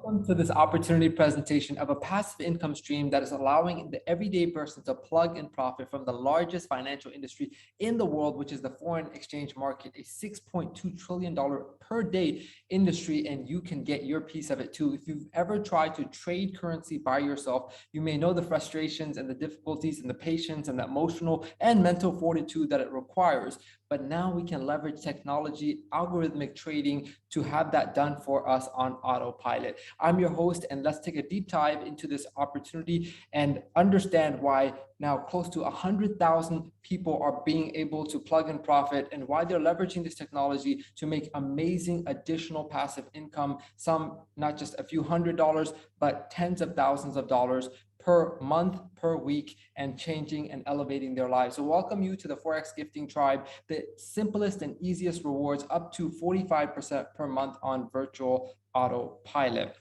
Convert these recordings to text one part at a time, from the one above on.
Welcome to this opportunity presentation of a passive income stream that is allowing the everyday person to plug and profit from the largest financial industry in the world, which is the foreign exchange market, a $6.2 trillion per day industry, and you can get your piece of it too. If you've ever tried to trade currency by yourself, you may know the frustrations and the difficulties and the patience and the emotional and mental fortitude that it requires. But now we can leverage technology, algorithmic trading to have that done for us on autopilot. I'm your host, and let's take a deep dive into this opportunity and understand why now close to 100,000 people are being able to plug and profit and why they're leveraging this technology to make amazing additional passive income, some not just a few $100s, but tens of thousands of dollars per month, per week, and changing and elevating their lives. So welcome you to the Forex Gifting Tribe, the simplest and easiest rewards up to 45% per month on virtual autopilot.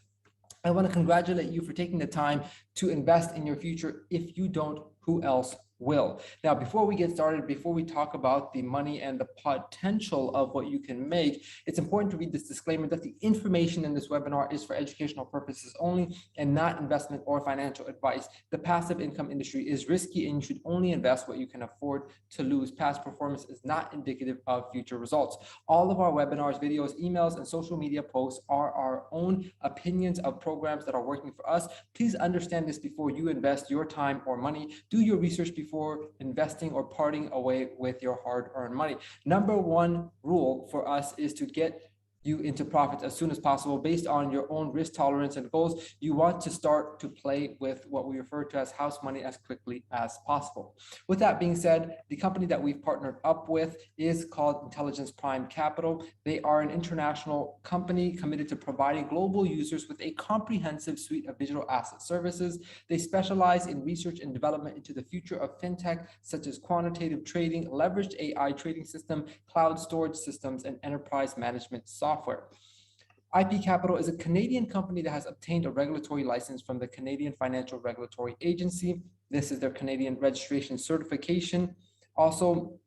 I want to congratulate you for taking the time to invest in your future. If you don't, who else will? Now, before we get started, before we talk about the money and the potential of what you can make, it's important to read this disclaimer that the information in this webinar is for educational purposes only and not investment or financial advice. The passive income industry is risky and you should only invest what you can afford to lose. Past performance is not indicative of future results. All of our webinars, videos, emails, and social media posts are our own opinions of programs that are working for us. Please understand this before you invest your time or money. Do your research before investing or parting away with your hard-earned money. Number one rule for us is to get you into profits as soon as possible based on your own risk tolerance and goals. You want to start to play with what we refer to as house money as quickly as possible. With that being said, the company that we've partnered up with is called Intelligence Prime Capital. They are an international company committed to providing global users with a comprehensive suite of digital asset services. They specialize in research and development into the future of fintech, such as quantitative trading, leveraged AI trading system, cloud storage systems, and enterprise management software. IP Capital is a Canadian company that has obtained a regulatory license from the Canadian Financial Regulatory Agency. This is their Canadian registration certification. Also,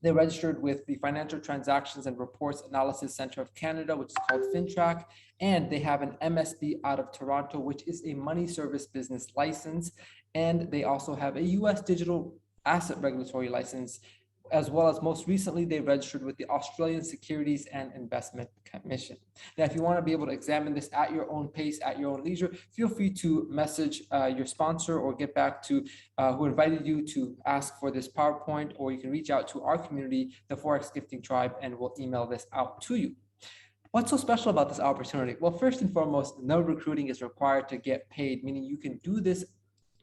they're registered with the Financial Transactions and Reports Analysis Center of Canada, which is called FinTrack, and they have an MSB out of Toronto, which is a money service business license, and they also have a U.S. digital asset regulatory license, as well as most recently, they registered with the Australian Securities and Investment Commission. Now, if you want to be able to examine this at your own pace, at your own leisure, feel free to message your sponsor or get back to who invited you to ask for this PowerPoint, or you can reach out to our community, the Forex Gifting Tribe, and we'll email this out to you. What's so special about this opportunity? Well, first and foremost, no recruiting is required to get paid, meaning you can do this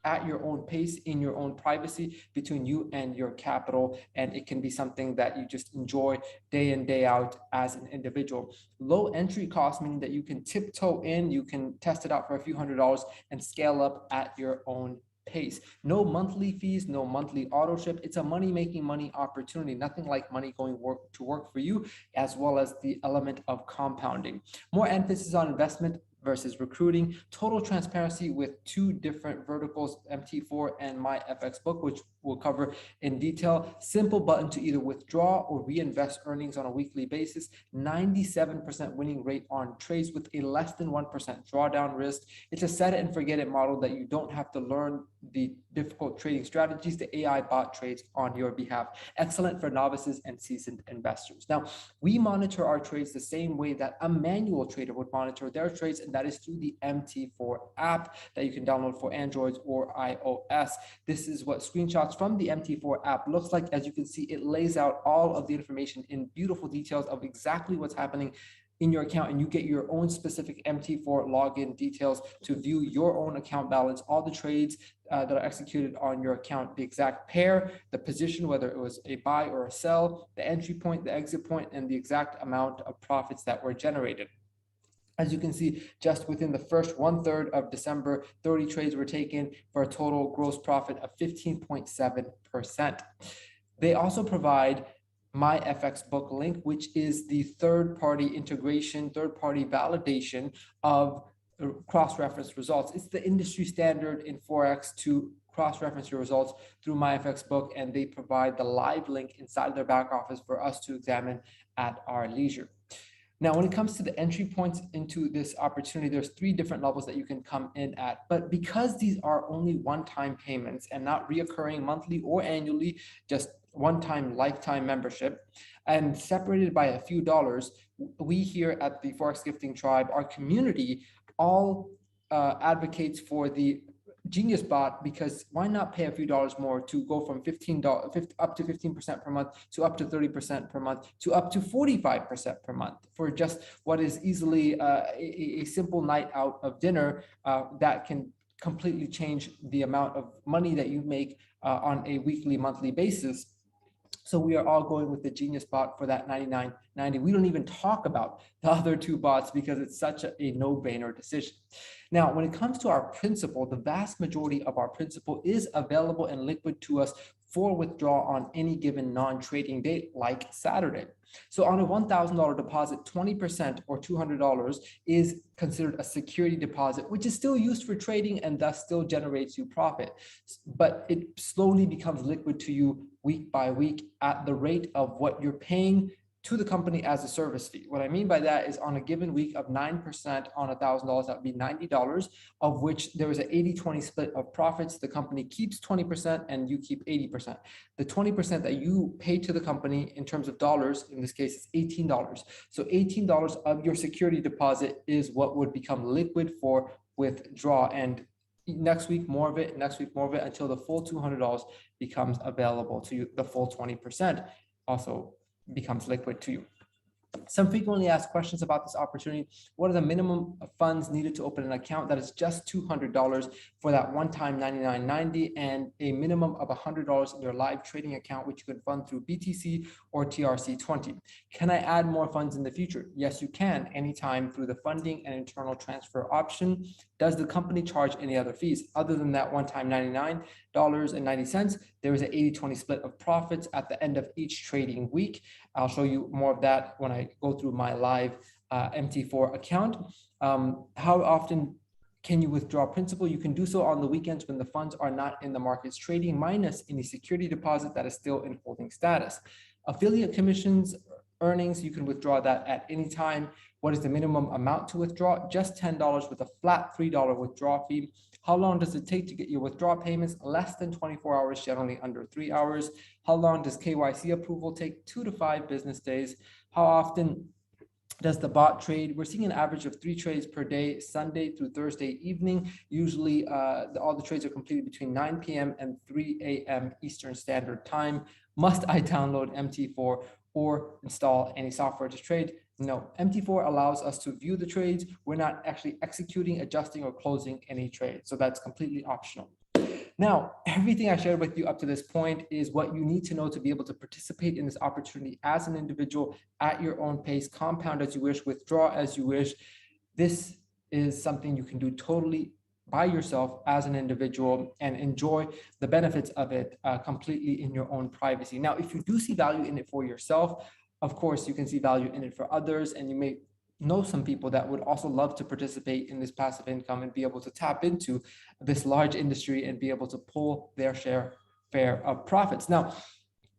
at your own pace, in your own privacy, between you and your capital, and it can be something that you just enjoy day in, day out as an individual. Low entry cost, meaning that you can tiptoe in, you can test it out for a few $100s and scale up at your own pace. No monthly fees, no monthly auto ship. It's a making money opportunity. Nothing like money going to work for you, as well as the element of compounding. More emphasis on investment versus recruiting. Total transparency with two different verticals, MT4 and My FX Book, which we'll cover in detail. Simple button to either withdraw or reinvest earnings on a weekly basis. 97% winning rate on trades with a less than 1% drawdown risk. It's a set it and forget it model that you don't have to learn the difficult trading strategies. The AI bot trades on your behalf. Excellent for novices and seasoned investors. Now, we monitor our trades the same way that a manual trader would monitor their trades, and that is through the MT4 app that you can download for Androids or iOS. This is what screenshots from the MT4 app looks like. As you can see, it lays out all of the information in beautiful details of exactly what's happening in your account, and you get your own specific MT4 login details to view your own account balance, all the trades that are executed on your account, the exact pair, the position, whether it was a buy or a sell, the entry point, the exit point, and the exact amount of profits that were generated. As you can see, just within the first 1/3 of December, 30 trades were taken for a total gross profit of 15.7%. They also provide My FX Book link, which is the third-party integration, third-party validation of cross-reference results. It's the industry standard in Forex to cross-reference your results through My FX Book, and they provide the live link inside their back office for us to examine at our leisure. Now, when it comes to the entry points into this opportunity, there's 3 different levels that you can come in at. But because these are only one-time payments and not reoccurring monthly or annually, just one-time lifetime membership, and separated by a few dollars, we here at the Forex Gifting Tribe, our community, all advocates for the Genius Bot, because why not pay a few dollars more to go from $15 up to 15% per month to up to 30% per month to up to 45% per month for just what is easily a simple night out of dinner that can completely change the amount of money that you make on a weekly, monthly basis. So we are all going with the Genius Bot for that $99.90. We don't even talk about the other 2 bots because it's such a no-brainer decision. Now, when it comes to our principal, the vast majority of our principal is available and liquid to us for withdrawal on any given non-trading date, like Saturday. So on a $1,000 deposit, 20% or $200 is considered a security deposit, which is still used for trading and thus still generates you profit. But it slowly becomes liquid to you week by week at the rate of what you're paying to the company as a service fee. What I mean by that is on a given week of 9% on $1,000, that would be $90, of which there is an 80-20 split of profits. The company keeps 20% and you keep 80%. The 20% that you pay to the company in terms of dollars, in this case, is $18. So $18 of your security deposit is what would become liquid for withdrawal. And next week, more of it, next week, more of it, until the full $200 becomes available to you. The full 20% also becomes liquid to you. Some frequently asked questions about this opportunity. What are the minimum funds needed to open an account? That is just $200 for that one-time $99.90 and a minimum of $100 in your live trading account, which you can fund through BTC or TRC20. Can I add more funds in the future? Yes, you can, anytime through the funding and internal transfer option. Does the company charge any other fees? Other than that one-time $99.90, there is an 80-20 split of profits at the end of each trading week. I'll show you more of that when I go through my live MT4 account. How often can you withdraw principal? You can do so on the weekends when the funds are not in the markets trading, minus any security deposit that is still in holding status. Affiliate commissions, earnings, you can withdraw that at any time. What is the minimum amount to withdraw? Just $10 with a flat $3 withdrawal fee. How long does it take to get your withdrawal payments? Less than 24 hours, generally under 3 hours. How long does KYC approval take? 2 to 5 business days. How often does the bot trade? We're seeing an average of 3 trades per day, Sunday through Thursday evening. Usually all the trades are completed between 9 p.m. and 3 a.m. Eastern Standard Time. Must I download MT4 or install any software to trade? No, MT4 allows us to view the trades. We're not actually executing, adjusting, or closing any trade. So that's completely optional. Now, everything I shared with you up to this point is what you need to know to be able to participate in this opportunity as an individual at your own pace, compound as you wish, withdraw as you wish. This is something you can do totally by yourself as an individual and enjoy the benefits of it completely in your own privacy. Now, if you do see value in it for yourself, of course, you can see value in it for others, and you may know some people that would also love to participate in this passive income and be able to tap into this large industry and be able to pull their share of profits. Now,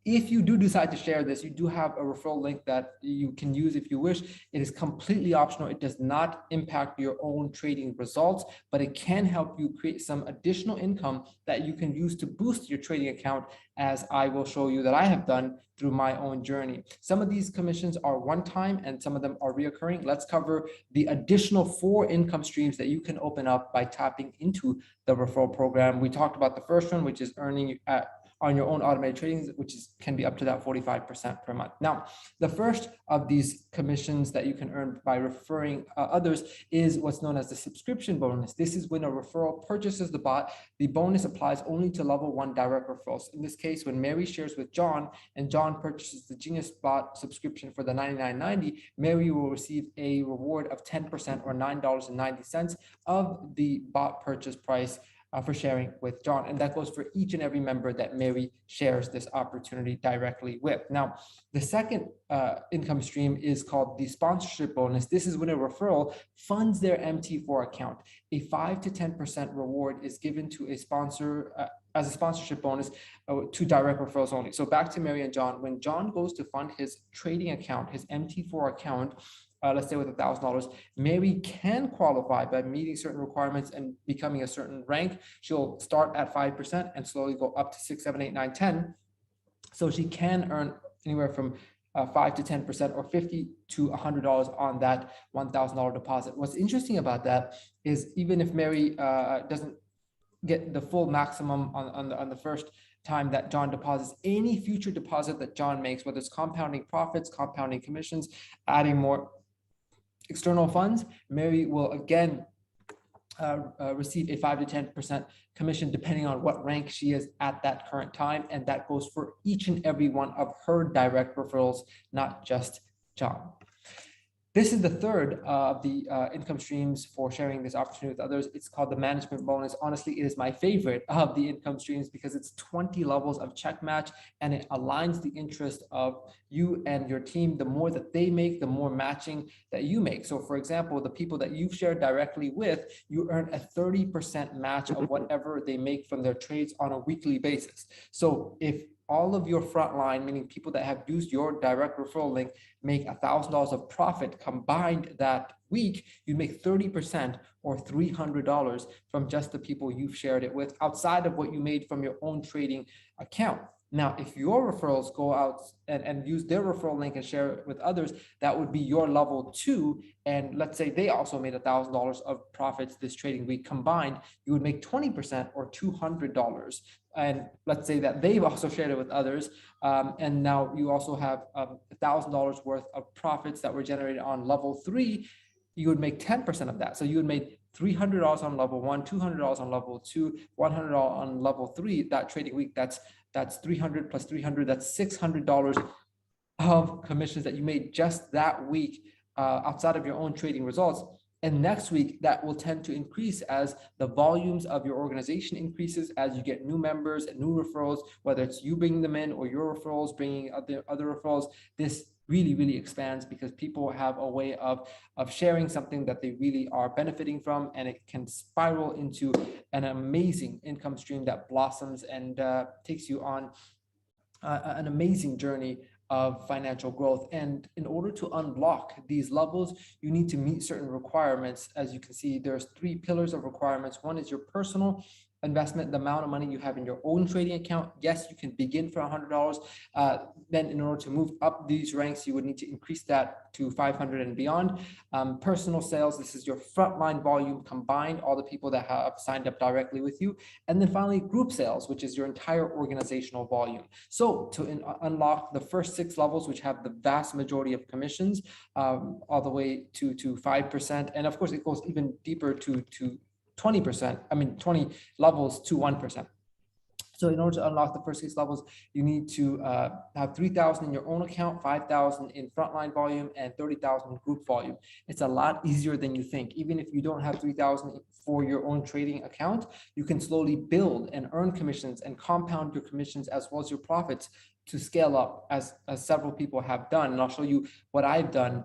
if you do decide to share this, you do have a referral link that you can use if you wish. It is completely optional. It does not impact your own trading results, but it can help you create some additional income that you can use to boost your trading account, as I will show you that I have done through my own journey. Some of these commissions are one-time and some of them are reoccurring. Let's cover the additional 4 income streams that you can open up by tapping into the referral program. We talked about the first one, which is earning on your own automated trading, which can be up to that 45% per month. Now, the first of these commissions that you can earn by referring others is what's known as the subscription bonus. This is when a referral purchases the bot. The bonus applies only to level 1 direct referrals. In this case, when Mary shares with John and John purchases the Genius Bot subscription for the $99.90, Mary will receive a reward of 10% or $9.90 of the bot purchase price for sharing with John. And that goes for each and every member that Mary shares this opportunity directly with. Now, the second income stream is called the sponsorship bonus. This is when a referral funds their MT4 account. A 5 to 10% reward is given to a sponsor as a sponsorship bonus to direct referrals only. So back to Mary and John, when John goes to fund his trading account, his MT4 account, let's say with $1,000, Mary can qualify by meeting certain requirements and becoming a certain rank. She'll start at 5% and slowly go up to 6, 7, 8, 9, 10. So she can earn anywhere from 5 to 10% or $50 to $100 on that $1,000 deposit. What's interesting about that is even if Mary doesn't get the full maximum on the first time that John deposits, any future deposit that John makes, whether it's compounding profits, compounding commissions, adding more external funds, Mary will again receive a 5 to 10% commission depending on what rank she is at that current time. And that goes for each and every one of her direct referrals, not just John. This is the third of the income streams for sharing this opportunity with others. It's called the management bonus. Honestly, it is my favorite of the income streams because it's 20 levels of check match and it aligns the interest of you and your team. The more that they make, the more matching that you make. So for example, the people that you've shared directly with, you earn a 30% match of whatever they make from their trades on a weekly basis. So if all of your frontline, meaning people that have used your direct referral link, make $1,000 of profit combined that week, you make 30% or $300 from just the people you've shared it with outside of what you made from your own trading account. Now, if your referrals go out and use their referral link and share it with others, that would be your level 2. And let's say they also made $1,000 of profits this trading week combined, you would make 20% or $200. And let's say that they've also shared it with others. And now you also have $1,000 worth of profits that were generated on level 3. You would make 10% of that. So you would make $300 on level 1, $200 on level 2, $100 on level 3 that trading week. That's 300 plus 300, that's $600 of commissions that you made just that week outside of your own trading results. And next week, that will tend to increase as the volumes of your organization increases, as you get new members and new referrals, whether it's you bringing them in or your referrals bringing other referrals. This really expands because people have a way of sharing something that they really are benefiting from, and it can spiral into an amazing income stream that blossoms and takes you on an amazing journey of financial growth. And in order to unblock these levels, you need to meet certain requirements. As you can see, there's 3 pillars of requirements. One is your personal investment, the amount of money you have in your own trading account. Yes, you can begin for $100. Then in order to move up these ranks, you would need to increase that to 500 and beyond. Personal sales, this is your frontline volume combined, all the people that have signed up directly with you. And then finally, group sales, which is your entire organizational volume. So to unlock the first 6 levels, which have the vast majority of commissions, all the way to 5%. And of course, it goes even deeper to 20%, 20 levels to 1%. So in order to unlock the first 6 levels, you need to have 3,000 in your own account, 5,000 in frontline volume, and 30,000 in group volume. It's a lot easier than you think. Even if you don't have 3,000 for your own trading account, you can slowly build and earn commissions and compound your commissions as well as your profits to scale up as several people have done. And I'll show you what I've done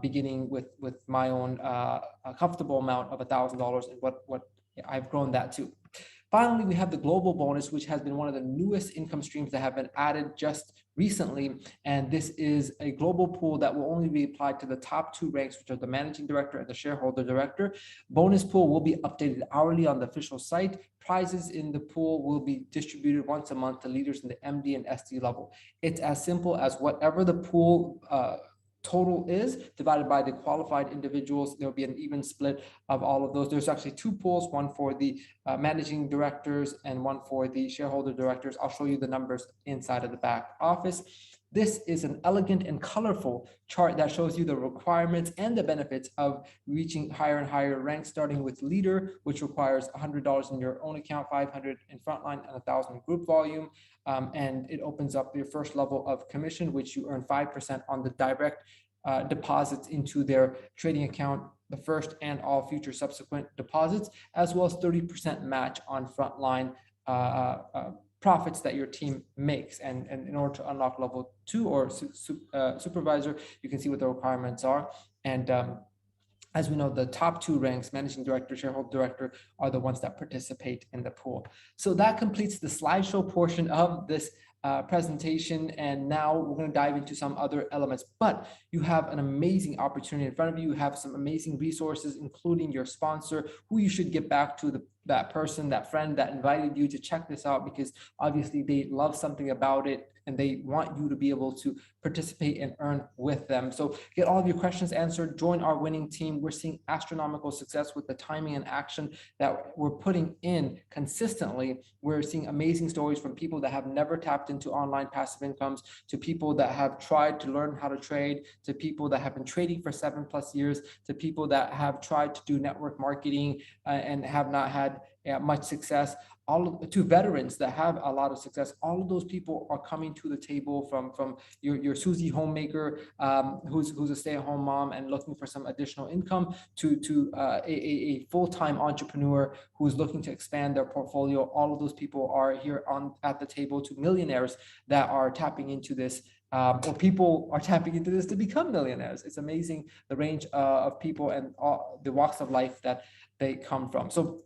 beginning with my own comfortable amount of $1,000 and what I've grown that to. Finally, we have the global bonus, which has been one of the newest income streams that have been added just recently. And this is a global pool that will only be applied to the top 2 ranks, which are the managing director and the shareholder director. Bonus pool will be updated hourly on the official site. Prizes in the pool will be distributed once a month to leaders in the MD and SD level. It's as simple as whatever the pool total is divided by the qualified individuals. There'll be an even split of all of those. There's actually 2 pools, one for the managing directors and one for the shareholder directors. I'll show you the numbers inside of the back office. This is an elegant and colorful chart that shows you the requirements and the benefits of reaching higher and higher ranks, starting with leader, which requires $100 in your own account, 500 in frontline, and 1,000 group volume. And it opens up your first level of commission, which you earn 5% on the direct deposits into their trading account, the first and all future subsequent deposits, as well as 30% match on frontline profits that your team makes. And in order to unlock level 2 or supervisor, you can see what the requirements are. And as we know, the top 2 ranks, managing director, shareholder director, are the ones that participate in the pool. So that completes the slideshow portion of this presentation, and now we're going to dive into some other elements. But you have an amazing opportunity in front of you. You have some amazing resources, including your sponsor, who you should get back to that person, that friend that invited you to check this out, because obviously they love something about it and they want you to be able to participate and earn with them. So get all of your questions answered, join our winning team. We're seeing astronomical success with the timing and action that we're putting in consistently. We're seeing amazing stories from people that have never tapped into online passive incomes, to people that have tried to learn how to trade, to people that have been trading for 7+ years, to people that have tried to do network marketing and have not had much success, to veterans that have a lot of success. All of those people are coming to the table, from your Susie homemaker, who's a stay-at-home mom and looking for some additional income, to a full-time entrepreneur who's looking to expand their portfolio. All of those people are here at the table, to millionaires that are tapping into this. Or people are tapping into this to become millionaires. It's amazing the range of people and all the walks of life that they come from. So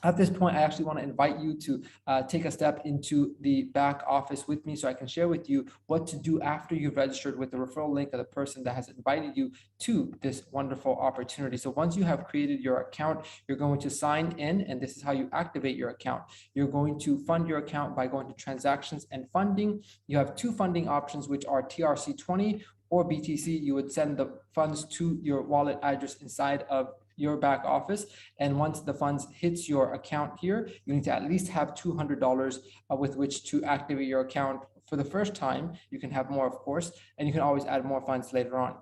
at this point, I actually want to invite you to take a step into the back office with me, so I can share with you what to do after you've registered with the referral link of the person that has invited you to this wonderful opportunity. So once you have created your account, you're going to sign in, and this is how you activate your account. You're going to fund your account by going to transactions and funding. You have two funding options, which are TRC20 or BTC. You would send the funds to your wallet address inside of your back office, and once the funds hits your account here, you need to at least have $200 with which to activate your account for the first time. You can have more, of course, and you can always add more funds later on.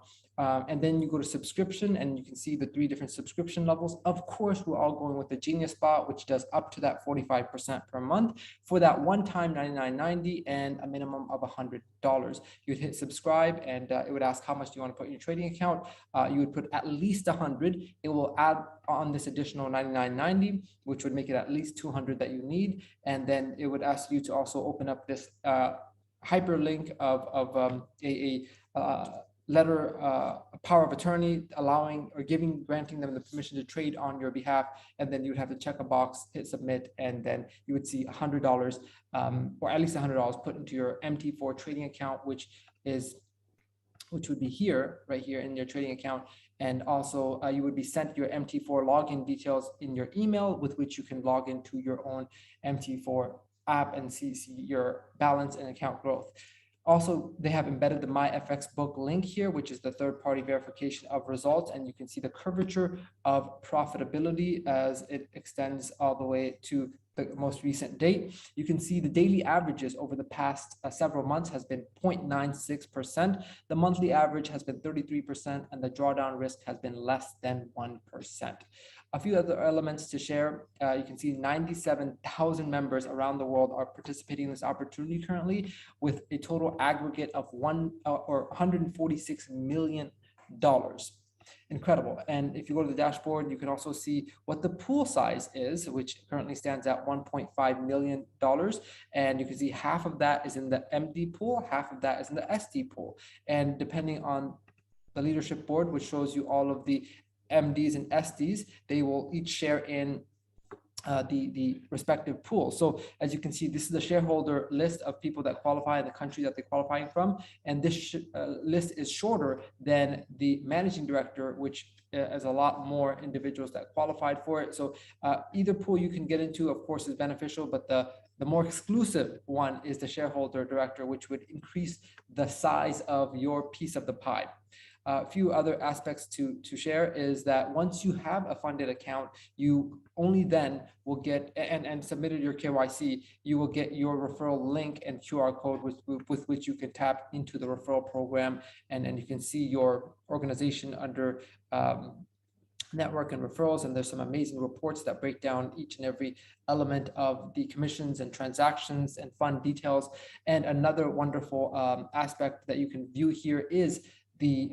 And then you go to subscription, and you can see the 3 different subscription levels. Of course, we're all going with the Genius Spot, which does up to that 45% per month for that one-time $99.90 and a minimum of $100. You'd hit subscribe, and it would ask how much do you want to put in your trading account. You would put at least 100. It will add on this additional $99.90, which would make it at least 200 that you need. And then it would ask you to also open up this hyperlink of a letter, power of attorney, allowing or granting them the permission to trade on your behalf. And then you would have to check a box, hit submit, and then you would see $100 or at least $100 put into your MT4 trading account, which would be here, right here in your trading account. And also you would be sent your MT4 login details in your email, with which you can log into your own MT4 app and see your balance and account growth. Also, they have embedded the MyFX book link here, which is the third-party verification of results, and you can see the curvature of profitability as it extends all the way to the most recent date. You can see the daily averages over the past several months has been 0.96%. The monthly average has been 33%, and the drawdown risk has been less than 1%. A few other elements to share. You can see 97,000 members around the world are participating in this opportunity currently, with a total aggregate of $146 million. Incredible. And if you go to the dashboard, you can also see what the pool size is, which currently stands at $1.5 million. And you can see half of that is in the MD pool, half of that is in the SD pool. And depending on the leadership board, which shows you all of the MDs and SDs, they will each share in the respective pool. So as you can see, this is the shareholder list of people that qualify in the country that they're qualifying from. And this list is shorter than the managing director, which is a lot more individuals that qualified for it. So either pool you can get into, of course, is beneficial, but the more exclusive one is the shareholder director, which would increase the size of your piece of the pie. A few other aspects to share is that once you have a funded account, you only then will get and submitted your KYC, you will get your referral link and QR code with which you can tap into the referral program, and you can see your organization under network and referrals, and there's some amazing reports that break down each and every element of the commissions and transactions and fund details. And another wonderful aspect that you can view here is the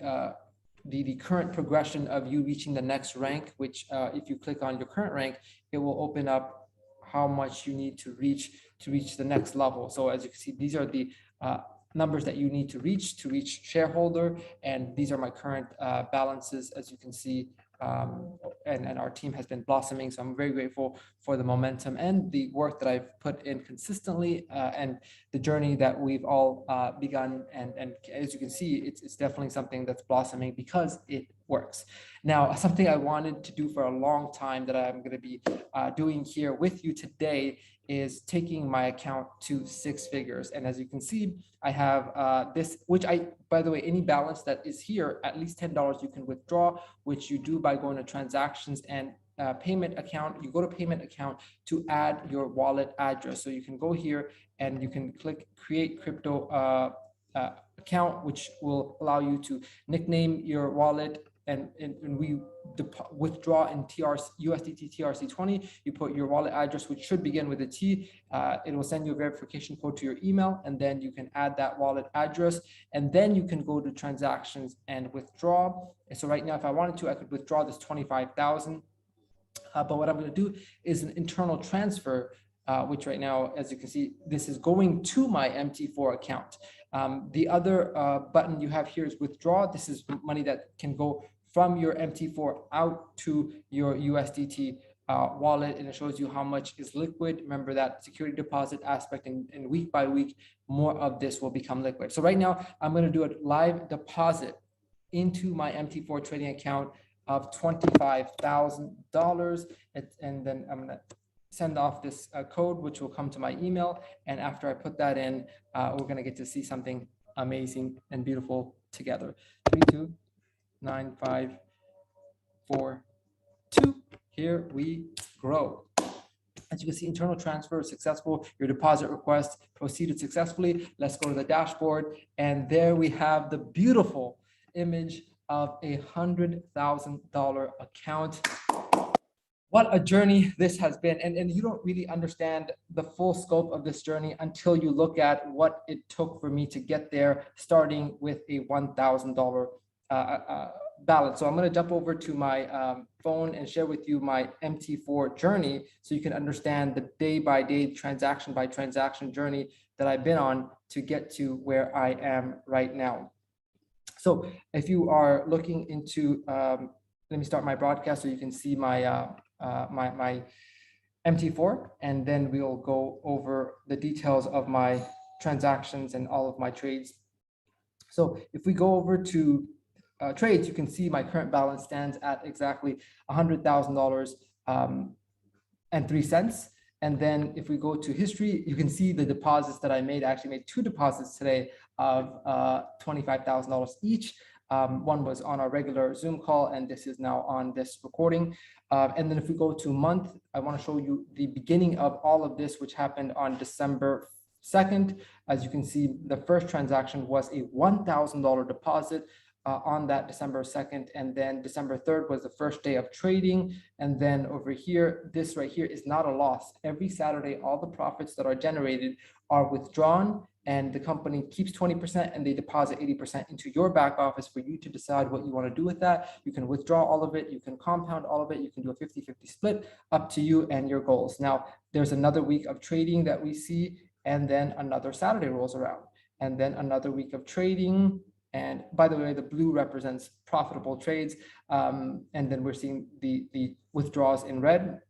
current progression of you reaching the next rank, which if you click on your current rank, it will open up how much you need to reach the next level. So as you can see, these are the numbers that you need to reach shareholder, and these are my current balances, as you can see and our team has been blossoming. So I'm very grateful for the momentum and the work that I've put in consistently, and the journey that we've all begun. And as you can see, it's definitely something that's blossoming because it works. Now, something I wanted to do for a long time that I'm going to be doing here with you today is taking my account to 6 figures. And as you can see, I have this, which by the way, any balance that is here, at least $10 you can withdraw, which you do by going to transactions and payment account. You go to payment account to add your wallet address. So you can go here and you can click create crypto account, which will allow you to nickname your wallet. And we withdraw in USDT TRC20. You put your wallet address, which should begin with a T. It will send you a verification code to your email, and then you can add that wallet address, and then you can go to transactions and withdraw. And so right now, if I wanted to, I could withdraw this 25,000. But what I'm going to do is an internal transfer, which right now, as you can see, this is going to my MT4 account. The other button you have here is withdraw. This is money that can go from your MT4 out to your USDT wallet, and it shows you how much is liquid. Remember that security deposit aspect, and week by week, more of this will become liquid. So right now, I'm going to do a live deposit into my MT4 trading account of $25,000, and then I'm going to send off this code, which will come to my email. And after I put that in, we're going to get to see something amazing and beautiful together. 3, 2, 9, 5, 4, 2. Here we grow. As you can see, internal transfer is successful. Your deposit request proceeded successfully. Let's go to the dashboard. And there we have the beautiful image of a $100,000 account. What a journey this has been. And you don't really understand the full scope of this journey until you look at what it took for me to get there, starting with a $1,000 balance. So I'm going to jump over to my phone and share with you my MT4 journey so you can understand the day-by-day, transaction-by-transaction journey that I've been on to get to where I am right now. So if you are looking into, let me start my broadcast so you can see my my MT4, and then we'll go over the details of my transactions and all of my trades. So if we go over to trades, you can see my current balance stands at exactly $100,000 and 3 cents. And then if we go to history, you can see the deposits that I made. I actually made 2 deposits today of $25,000 each. One was on our regular Zoom call, and this is now on this recording. And then if we go to month, I want to show you the beginning of all of this, which happened on December 2nd. As you can see, the first transaction was a $1,000 deposit on that December 2nd. And then December 3rd was the first day of trading. And then over here, this right here is not a loss. Every Saturday, all the profits that are generated are withdrawn, and the company keeps 20% and they deposit 80% into your back office for you to decide what you want to do with that. You can withdraw all of it, you can compound all of it, you can do a 50-50 split, up to you and your goals. Now, there's another week of trading that we see, and then another Saturday rolls around, and then another week of trading. And by the way, the blue represents profitable trades. And then we're seeing the withdrawals in red.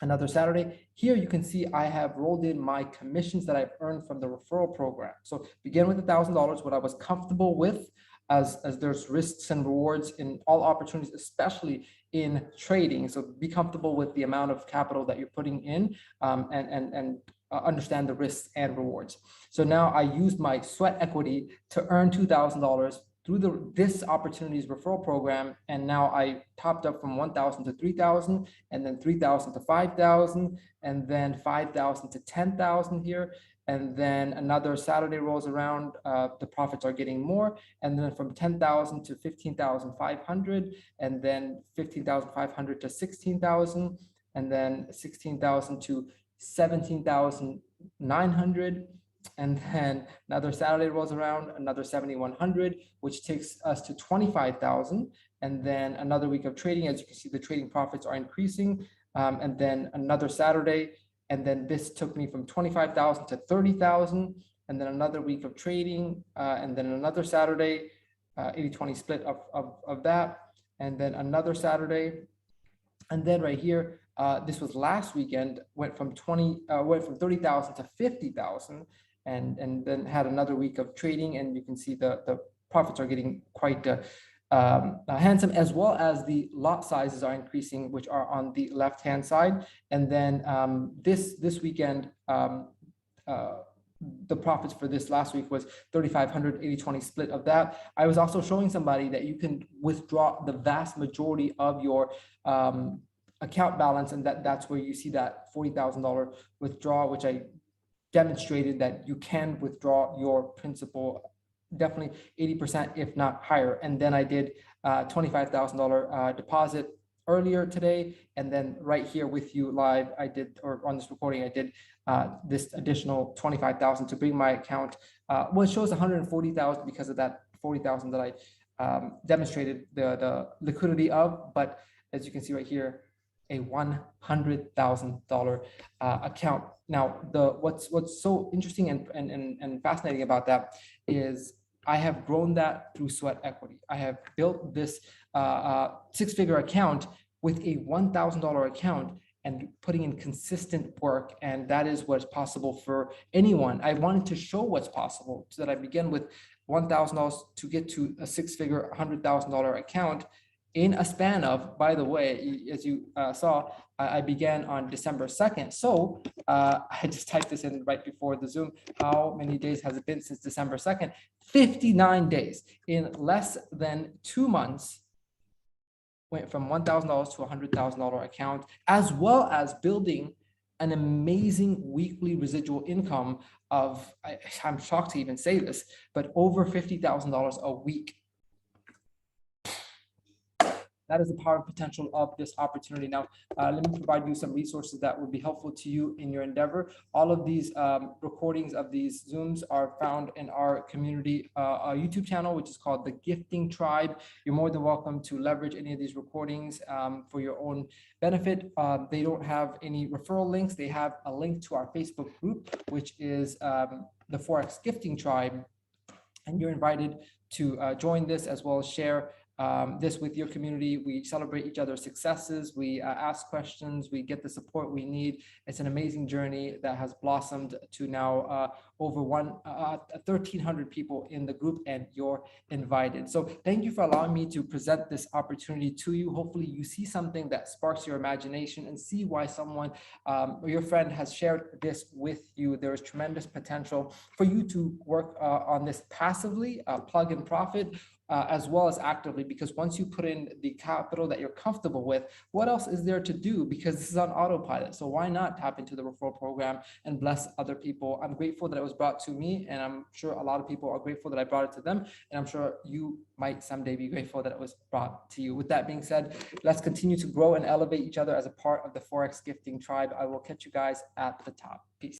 Another Saturday. Here you can see I have rolled in my commissions that I've earned from the referral program. So begin with $1,000, what I was comfortable with, as there's risks and rewards in all opportunities, especially in trading. So be comfortable with the amount of capital that you're putting in, and understand the risks and rewards. So now I used my sweat equity to earn $2,000 through this opportunities referral program, and now I topped up from 1,000 to 3,000, and then 3,000 to 5,000, and then 5,000 to 10,000 here. And then another Saturday rolls around, the profits are getting more, and then from 10,000 to 15,500, and then 15,500 to 16,000, and then 16,000 to 17,900. And then another Saturday rolls around, another 7,100, which takes us to 25,000. And then another week of trading, as you can see, the trading profits are increasing. And then another Saturday, and then this took me from 25,000 to 30,000. And then another week of trading, and then another Saturday, 80-20 split of that. and then another Saturday. And then right here, this was last weekend, went from 30,000 to 50,000, and then had another week of trading, and you can see the profits are getting quite handsome, as well as the lot sizes are increasing, which are on the left hand side. And then this weekend, the profits for this last week was 3,500, 80-20 split of that. I was also showing somebody that you can withdraw the vast majority of your account balance, and that's where you see that $40,000 withdrawal, which I demonstrated that you can withdraw your principal definitely 80%, if not higher. And then I did $25,000 deposit earlier today, and then right here with you live, I did, or on this recording, I did this additional 25,000 to bring my account. Well, it shows 140,000 because of that 40,000 that I demonstrated the liquidity of. But as you can see right here, a $100,000 account. Now, what's so interesting and fascinating about that is I have grown that through sweat equity. I have built this six-figure account with a $1,000 account and putting in consistent work, and that is what's possible for anyone. I wanted to show what's possible, so that I began with $1,000 to get to a six-figure $100,000 account in a span of, by the way, as you saw, I began on December 2nd. So I just typed this in right before the Zoom. How many days has it been since December 2nd? 59 days. In less than 2 months, went from $1,000 to a $100,000 account, as well as building an amazing weekly residual income of, I'm shocked to even say this, but over $50,000 a week. That is the power and potential of this opportunity. Now, let me provide you some resources that would be helpful to you in your endeavor. All of these recordings of these Zooms are found in our community YouTube channel, which is called The Gifting Tribe. You're more than welcome to leverage any of these recordings for your own benefit. They don't have any referral links. They have a link to our Facebook group, which is the Forex Gifting Tribe. And you're invited to join this, as well as share this with your community. We celebrate each other's successes. We ask questions. We get the support we need. It's an amazing journey that has blossomed to now over 1,300 people in the group, and you're invited. So thank you for allowing me to present this opportunity to you. Hopefully you see something that sparks your imagination and see why someone or your friend has shared this with you. There is tremendous potential for you to work on this passively, plug and profit, as well as actively, because once you put in the capital that you're comfortable with, what else is there to do? Because this is on autopilot. So why not tap into the referral program and bless other people? I'm grateful that it was brought to me, and I'm sure a lot of people are grateful that I brought it to them. And I'm sure you might someday be grateful that it was brought to you. With that being said, let's continue to grow and elevate each other as a part of the Forex Gifting Tribe. I will catch you guys at the top. Peace.